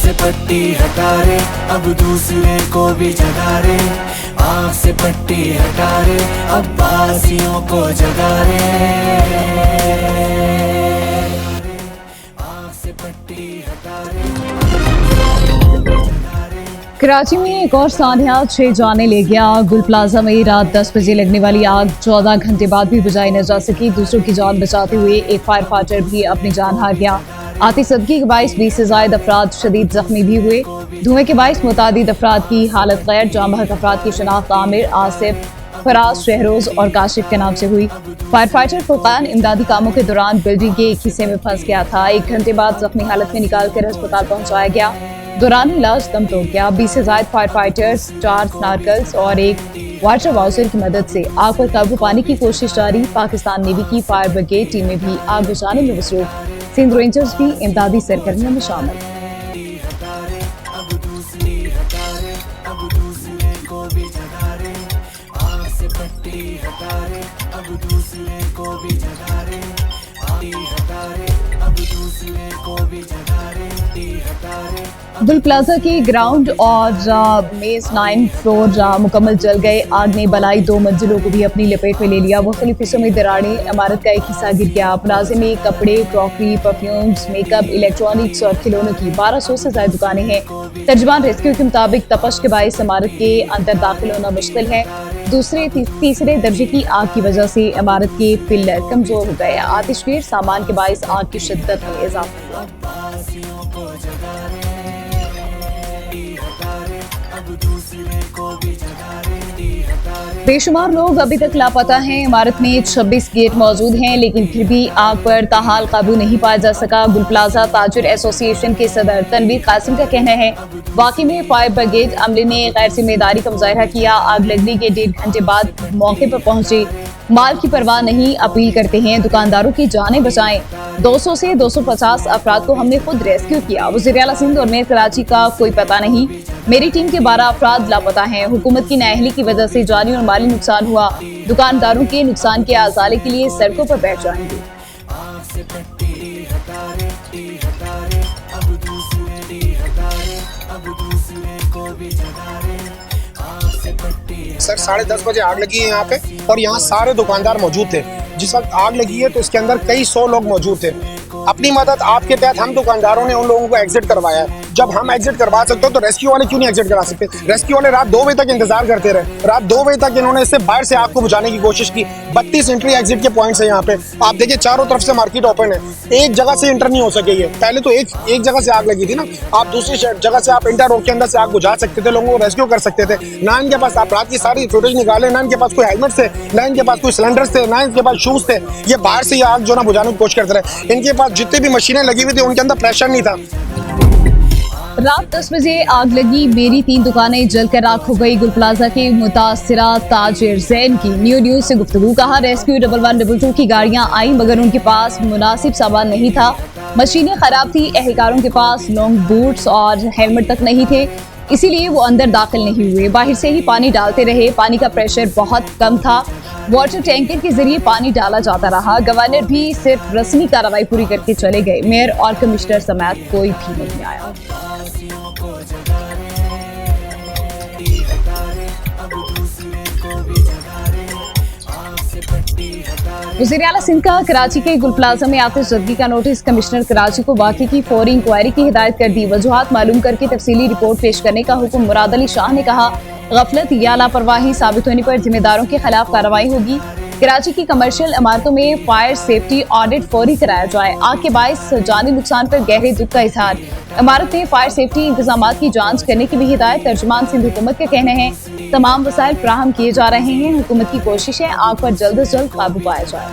से पट्टी हटा रे, अब दूसरे को भी जगा रे। आँख से पट्टी हटा रे, अब बासियों को जगा रे। आँख से पट्टी हटा रे। कराची में एक और सानिया 6 जाने ले गया। गुल प्लाजा में रात 10 बजे लगने वाली आग 14 घंटे बाद भी बुझाई न जा सकी। दूसरों की जान बचाते हुए एक फायर फाइटर भी अपनी जान हार गया। आतिशबाजी के बाइस 20 से ज्यादा अफराद शदीद जख्मी भी हुए। धुएं के बाइस मुतादिद अफराद की हालत गैर। जाम बहक अफराद की शनाख्त आमिर, आसिफ, फराज, शहरोज और काशिफ के नाम से हुई। फायर फाइटर फुरकान इमदादी कामों के दौरान बिल्डिंग के एक हिस्से में फंस गया था। 1 घंटे बाद जख्मी हालत में निकाल कर अस्पताल पहुंचाया गया। दौरान इलाज दम तोड़ गया। 20 से ज्यादा फायर फाइटर्स, 4 स्नार्कल्स और एक वाटर बाउजर की मदद से आग पर काबू पाने की कोशिश जारी। पाकिस्तान नेवी की फायर ब्रिगेड टीमें भी आग बुझाने में मसरूफ। सिंध रेंजर्स भी इमदादी सरगर्मियों में शामिल। गुल प्लाजा के ग्राउंड और मेज 9 फ्लोर मुकम्मल जल गए। आग ने बलाई 2 मंजिलों को भी अपनी लपेट में ले लिया। मुख्तलिफ हिस्सों में दरारें, इमारत का एक हिस्सा गिर गया। प्लाजे में कपड़े, क्रॉकरी, परफ्यूम्स, मेकअप, इलेक्ट्रॉनिक्स और खिलौनों की 1200 से ज्यादा दुकानें हैं। तर्जमान रेस्क्यू के मुताबिक तपश के बायस इमारत के अंदर दाखिल होना मुश्किल है। तीसरे दर्जे की आग की वजह से इमारत के पिलर कमजोर हो गए। आतिशगीर सामान के बायस आग की शिद्दत में इजाफा हुआ। बेशुमार लोग अभी तक लापता हैं। इमारत में 26 गेट मौजूद हैं, लेकिन फिर भी आग पर ताहाल काबू नहीं पाया जा सका। गुल प्लाजा ताजिर एसोसिएशन के सदर तनवीर कासिम का कहना है, वाकई में फायर ब्रिगेड अमले ने गैर जिम्मेदारी का मुजाहरा किया। आग लगने के 1.5 घंटे बाद मौके पर पहुंचे। माल की परवाह नहीं, अपील करते हैं दुकानदारों की जानें बचाएं। 200 से 250 अफराद को हमने खुद रेस्क्यू किया। वज़ीर आला सिंध और मेयर कराची का कोई पता नहीं। मेरी टीम के 12 अफराद लापता हैं। हुकूमत की नाअहली की वजह से जानी और माली नुकसान हुआ। दुकानदारों के नुकसान के आजाले के लिए सड़कों पर बैठ जाएंगे। सर 10:30 बजे आग लगी है यहाँ पे, और यहाँ सारे दुकानदार मौजूद थे। जिस वक्त आग लगी है तो इसके अंदर कई 100 लोग मौजूद थे। अपनी मदद आपके तहत हम दुकानदारों ने उन लोगों को एग्जिट करवाया है। जब हम एग्जिट करवा सकते हो तो रेस्क्यू वाले क्यों नहीं एग्जिट करा सकते? रेस्क्यू वाले रात 2 बजे तक इंतजार करते रहे। रात 2 बजे तक इन्होंने इससे बाहर से आग को बुझाने की कोशिश की। 32 एंट्री एग्जिट के पॉइंट्स है यहाँ पे। आप देखिए चारों तरफ से मार्केट ओपन है, एक जगह से इंटर नहीं हो सके। ये पहले तो एक जगह से आग लगी थी ना, आप दूसरी जगह से आप इंटर रोड के अंदर से आग बुझा सकते थे, लोगों को रेस्क्यू कर सकते थे। ना इनके पास, आप रात की सारी फुटेज निकाले, ना इनके पास कोई हेलमेट थे, ना इनके पास कोई सिलेंडर्स थे, ना इनके पास शूज थे। ये बाहर से ये आग जो ना बुझाने की कोशिश करते रहे। इनके पास जितनी भी मशीनें लगी हुई थी उनके अंदर प्रेशर नहीं था। रात 10 बजे आग लगी। मेरी 3 दुकानें जलकर राख हो गई। गुल प्लाजा के मुतासिरा ताजिर जैन की न्यूज़ से गुफ्तगू। कहा, रेस्क्यू 1112 की गाड़ियां आई मगर उनके पास मुनासिब सामान नहीं था। मशीनें खराब थी। एहलकारों के पास लॉन्ग बूट्स और हेलमेट तक नहीं थे, इसीलिए वो अंदर दाखिल नहीं हुए। बाहर से ही पानी डालते रहे। पानी का प्रेशर बहुत कम था। वाटर टैंकर के जरिए पानी डाला जाता रहा। गवर्नर भी सिर्फ रस्मी कार्रवाई पूरी करके चले गए। मेयर और कमिश्नर समेत कोई भी नहीं आया। वज़ीर आला सिंध का कराची के गुल प्लाजा में आतिशबाजी का नोटिस। कमिश्नर कराची को वाक़े की फौरी इंक्वायरी की हिदायत कर दी। वजूहात मालूम करके तफसीली रिपोर्ट पेश करने का हुक्म। मुराद अली शाह ने कहा, गफलत या लापरवाही साबित होने पर जिम्मेदारों के खिलाफ कार्रवाई होगी। कराची की कमर्शियल इमारतों में फायर सेफ्टी ऑडिट फौरी कराया जाए। आग के बायस जानी नुकसान पर गहरे दुख का इजहार। इमारत में फायर सेफ्टी इंतजामात की जांच करने की भी हिदायत। तर्जुमान सिंध हुकूमत का कहना है, तमाम वसाइल फ्राहम किए जा रहे हैं। हुकूमत की कोशिश है आग पर जल्द से जल्द काबू पाया जाए।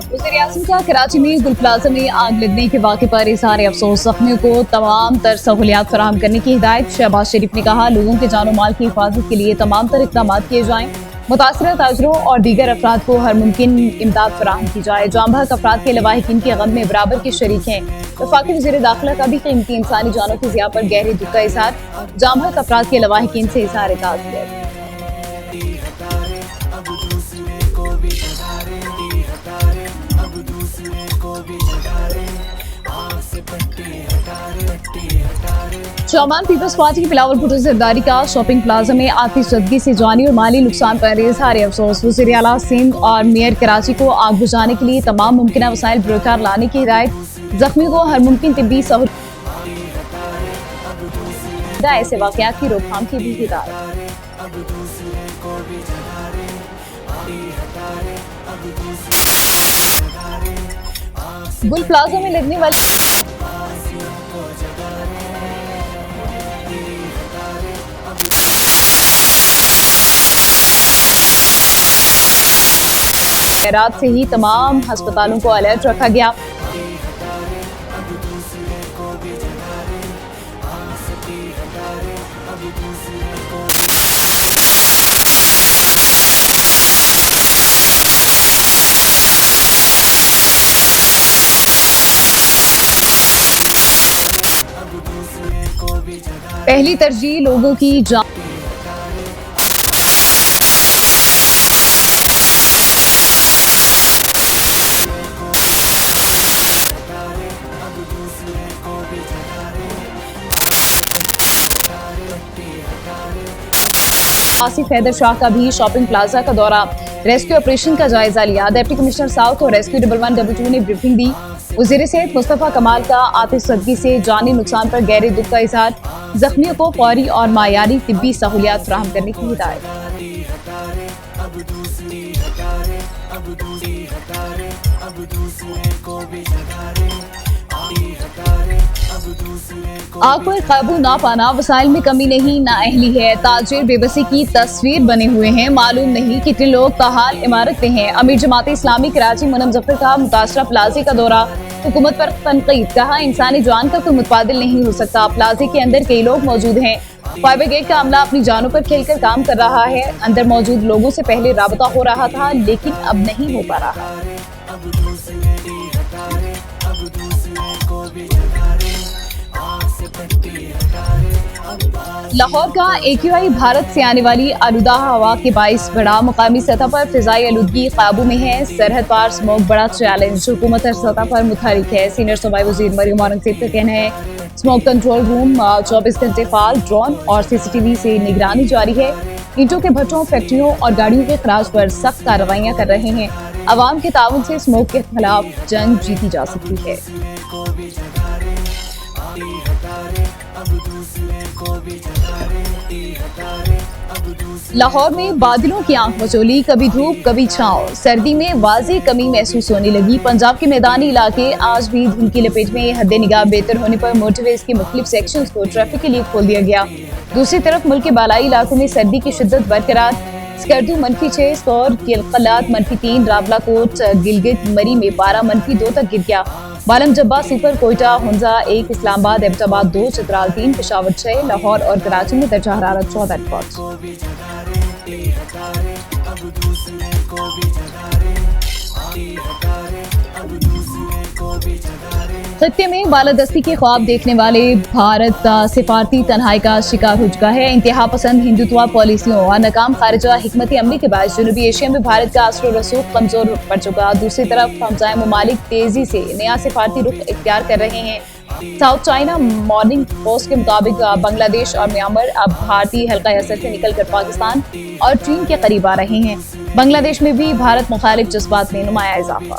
वज़ीर आज़म का कराची में गुल प्लाजा में आग लगने के वाक़े पर इज़हार अफसोस। ज़ख्मियों को तमाम तर सहूलियात फराहम करने की हिदायत। शहबाज शरीफ ने कहा, लोगों के जान और माल की हिफाजत के लिए तमाम तर इक़दाम किए जाएं। मुतासर ताजरों और दीगर अफराद को हर मुमकिन इमदाद फराहम की जाए। जाम बहक अफराद के लवाहिकीन के गम में बराबर के शरीक हैं। वफाकी वज़ीर दाखिला का भी कीमती इंसानी जानों की ज़िया पर गहरे दुख का इज़हार। जाम बहक अफराद के लवाहिकीन से इज़हार ताज़ियत। चौमान पीपल्स पार्टी की बिलावल भुट्टो जरदारी का शॉपिंग प्लाजा में आतिशज़दगी से जानी और माली नुकसान पर इज़हार अफसोस। वज़ीर आला सिंध और मेयर कराची को आग बुझाने के लिए तमाम मुमकिन वसाइल बरकार लाने की हिदायत। जख्मी को हर मुमकिन तिब्बी सहूलत ऐसे वाक़यात की रोकथाम की भी हिदायत। गुल प्लाजा में लगने वाली रात से ही तमाम अस्पतालों को अलर्ट रखा गया। पहली तरजीह लोगों की जान आसिफ हैदर शाह का भी शॉपिंग प्लाजा का दौरा, रेस्क्यू ऑपरेशन का जायजा लिया। डिप्टी कमिश्नर साउथ और रेस्क्यू 1112 ने ब्रीफिंग दी। वज़ीर सेहत मुस्तफ़ा कमाल का आतिशज़दगी से जानी नुकसान पर गहरे दुख का इज़हार। जख्मियों को फौरी और मायारी तिब्बी सहूलियात फराहम करने की हिदायत। आग पर काबू ना पाना वसाइल में कमी नहीं नाअहली है। ताजिर बेबसी की तस्वीर बने हुए हैं। मालूम नहीं कितने लोग ताहाल इमारत में हैं। अमीर जमात इस्लामी कराची मुनम जफर का मुतासरा प्लाजे का दौरा, हुकूमत पर तनकीद। कहा इंसानी जान का कोई मुतबादिल नहीं हो सकता। प्लाजे के अंदर कई लोग मौजूद हैं। फायर ब्रिगेड का अमला अपनी जानों पर खेलकर काम कर रहा है। अंदर मौजूद लोगों से पहले राबता हो रहा था, लेकिन अब नहीं हो पा रहा। लाहौर का AQI भारत से आने वाली आलूदा हवा के बाइस बढ़ा। मुकामी सतह पर फिजाई आलूदगी काबू में है। सरहद पार स्मोक बड़ा चैलेंज। हुकूमत हर सतह पर मुतहरिक है। सीनियर सूबाई वज़ीर मरियम औरंगज़ेब का कहना है स्मोक कंट्रोल रूम 24 घंटे फाल, ड्रोन और CCTV से निगरानी जारी है। ईंटों के भट्टों, फैक्ट्रियों और गाड़ियों के खराज पर सख्त कार्रवाइयाँ कर रहे हैं। अवाम के ताउन से स्मोक के खिलाफ जंग जीती जा सकती है। लाहौर में बादलों की आंख मचोली, कभी धूप कभी छांव। सर्दी में वाज़ेह कमी महसूस होने लगी। पंजाब के मैदानी इलाके आज भी धुंध की लपेट में। हद निगाह बेहतर होने पर मोटरवेज के मुख्तलिफ सेक्शंस को ट्रैफिक के लिए खोल दिया गया। दूसरी तरफ मुल्क के बालाई इलाकों में सर्दी की शिद्दत बरकरार। स्कर्दू -6, स्कोर किलकलात -3, रावलाकोट गिलगित मरी में पारा -2 तक गिर गया। बालम जब्बा 0, कोयटा हुंजा 1, इस्लामाबाद एबटाबाद 2, चित्राल 3, पेशावर 6, लाहौर और कराची में दर्जा हरारत 14 रिकॉर्ड। खत्ते में बालादस्ती के ख्वाब देखने वाले भारत सिफारती तन्हाई का शिकार हो चुका है। इंतहा पसंद हिंदुत्व पॉलिसियों और नाकाम खारिजा हिकमत अमली के बाद जनूबी एशिया में भारत का असर रसूख कमजोर पड़ चुका। दूसरी तरफ हमसाया ममालिक तेजी से नया सिफारती रुख इख्तियार कर रहे हैं। साउथ चाइना मॉर्निंग पोस्ट के मुताबिक बांग्लादेश और म्यांमार अब भारतीय हल्का असर से निकलकर पाकिस्तान और चीन के करीब आ रहे हैं। बांग्लादेश में भी भारत मुखालिफ जज्बात में नुमाया इजाफा।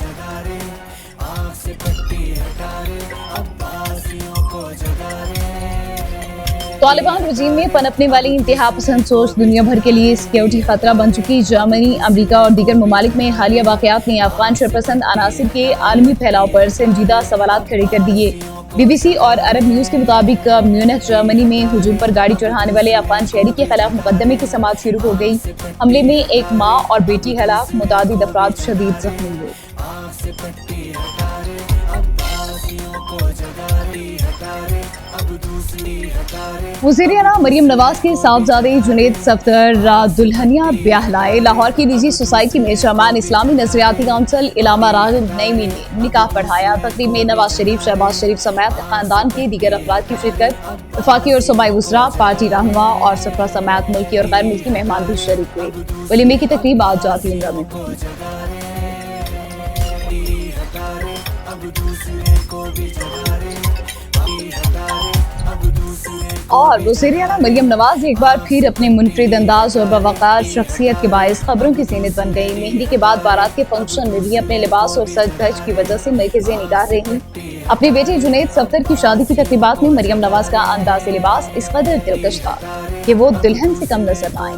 तालिबान रजीम में पनपने वाली इंतहा पसंद सोच दुनिया भर के लिए सिक्योरिटी खतरा बन चुकी। जर्मनी, अमेरिका और दीगर ममालिक में हालिया वाकयात ने अफगान शरपसंद अनासिर के आलमी फैलाव पर संजीदा सवालात खड़े कर दिए। BBC और अरब न्यूज के मुताबिक म्यूनिख जर्मनी में हुजूम पर गाड़ी चढ़ाने वाले अफगान शहरी के खिलाफ मुकदमे की समाअत शुरू हो गई। हमले में एक माँ और बेटी हलाक, मुतादिद अफराद शदीद जख्मी हुए। वज़ीर-ए-आला मरियम नवाज के साहबजादे जुनैद सफदर दुल्हनिया ब्याह लाए। लाहौर की निजी सोसाइटी में चेयरमैन इस्लामी नजरियाती काउंसिल इलामा रागिब नईमी ने निकाह पढ़ाया। तकरीब में नवाज शरीफ, शहबाज शरीफ समेत खानदान के दीगर अफराद की शिरकत, वफाकी और सूबाई वज़रा, पार्टी रहनुमा और सफरा समेत मुल्की और गैर मुल्की मेहमान भी शरीक हुए। वलीमे की तकरीब आज जाती उम्रा में हुई। और वज़ीर-ए-आला मरियम नवाज एक बार फिर अपने मुनफरिद अंदाज और बावकार शख्सियत के बायस खबरों की ज़ीनत बन गई। मेहंदी के बाद बारात के फंक्शन में भी अपने लिबास और सज धज की वजह से मरकज़ी निगाह रही। अपने बेटे जुनैद सफदर की शादी की तकरीबात में मरियम नवाज का अंदाज़ लिबास इस कदर दिलकश था कि वो दुल्हन से कम नजर न आए।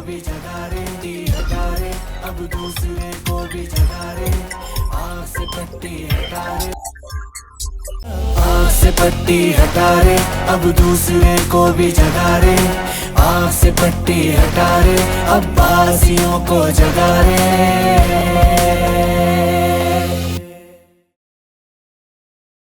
आँख से पट्टी हटा रे, अब दूसरे को भी जगा रे। आँख से पट्टी हटा रे, अब बासियों को जगा रे।